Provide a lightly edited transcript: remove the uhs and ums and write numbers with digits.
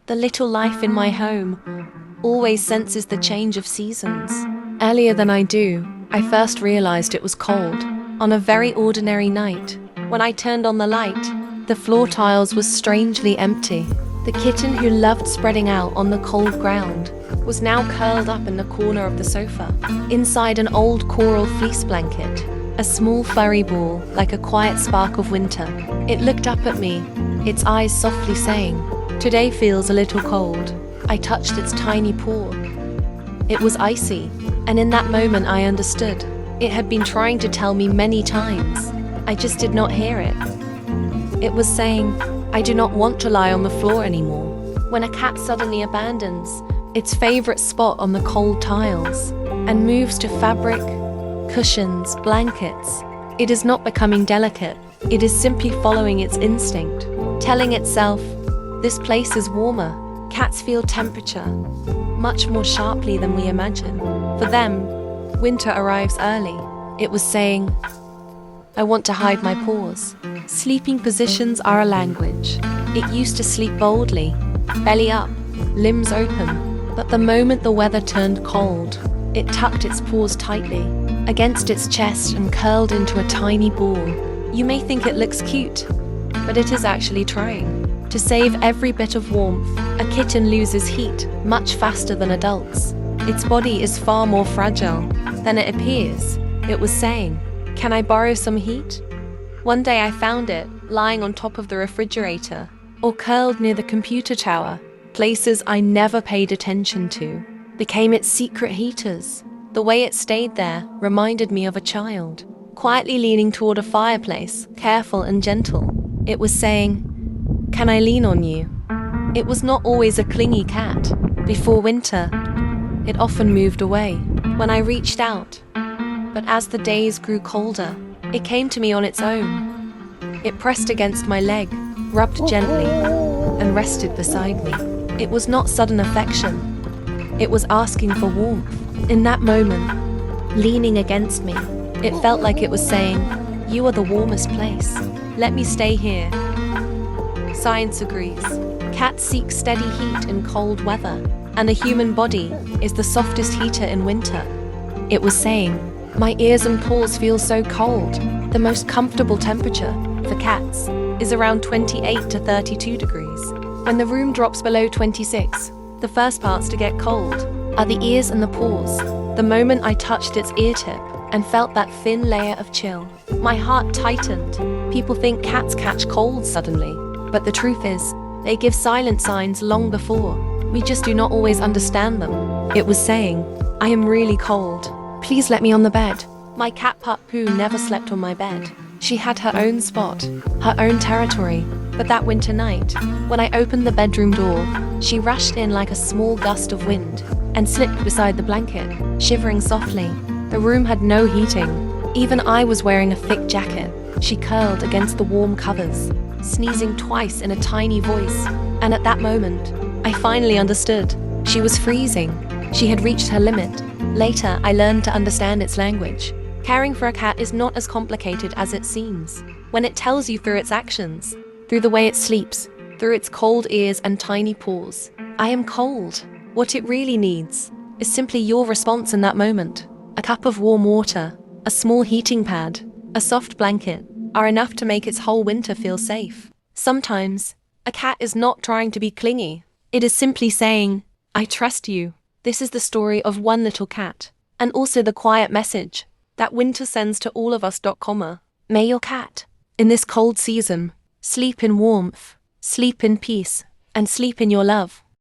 The little life in my home always senses the change of seasons. Earlier than I do, I first realized it was cold. On a very ordinary night, when I turned on the light, the floor tiles were strangely empty. The kitten who loved spreading out on the cold ground was now curled up in the corner of the sofa, inside an old coral fleece blanket, a small furry ball like a quiet spark of winter. It looked up at me, its eyes softly saying, "Today feels a little cold." I touched its tiny paw. It was icy, and in that moment I understood. It had been trying to tell me many times. I just did not hear it. It was saying, "I do not want to lie on the floor anymore." When a cat suddenly abandons its favorite spot on the cold tiles and moves to fabric, cushions, blankets, it is not becoming delicate. It is simply following its instinct, telling itself, "This place is warmer." Cats feel temperature much more sharply than we imagine. For them, winter arrives early. It was saying, "I want to hide my paws." Sleeping positions are a language. It used to sleep boldly, belly up, limbs open. But the moment the weather turned cold, it tucked its paws tightly against its chest and curled into a tiny ball. You may think it looks cute, but it is actually trying. To save every bit of warmth, a kitten loses heat much faster than adults. Its body is far more fragile than it appears. It was saying, "Can I borrow some heat?" One day I found it lying on top of the refrigerator or curled near the computer tower. Places I never paid attention to became its secret heaters. The way it stayed there reminded me of a child, quietly leaning toward a fireplace, careful and gentle. It was saying, "Can I lean on you?" It was not always a clingy cat. Before winter, it often moved away when I reached out. But as the days grew colder, it came to me on its own. It pressed against my leg, rubbed gently, and rested beside me. It was not sudden affection. It was asking for warmth. In that moment, leaning against me, it felt like it was saying, "You are the warmest place. Let me stay here." Science agrees. Cats seek steady heat in cold weather, and the human body is the softest heater in winter. It was saying, "My ears and paws feel so cold." The most comfortable temperature for cats is around 28 to 32 degrees. When the room drops below 26, the first parts to get cold are the ears and the paws. The moment I touched its ear tip and felt that thin layer of chill, my heart tightened. People think cats catch colds suddenly, but the truth is, they give silent signs long before. We just do not always understand them. It was saying, "I am really cold. Please let me on the bed." My cat pup Pooh never slept on my bed. She had her own spot, her own territory. But that winter night, when I opened the bedroom door, she rushed in like a small gust of wind and slipped beside the blanket, shivering softly. The room had no heating. Even I was wearing a thick jacket. She curled against the warm covers, sneezing twice in a tiny voice. And at that moment, I finally understood. She was freezing. She had reached her limit. Later, I learned to understand its language. Caring for a cat is not as complicated as it seems. When it tells you through its actions, through the way it sleeps, through its cold ears and tiny paws, "I am cold." What it really needs is simply your response in that moment. A cup of warm water, a small heating pad, a soft blanket are enough to make its whole winter feel safe. Sometimes, a cat is not trying to be clingy. It is simply saying, "I trust you." This is the story of one little cat, and also the quiet message that winter sends to all of us. May your cat, in this cold season, sleep in warmth, sleep in peace, and sleep in your love.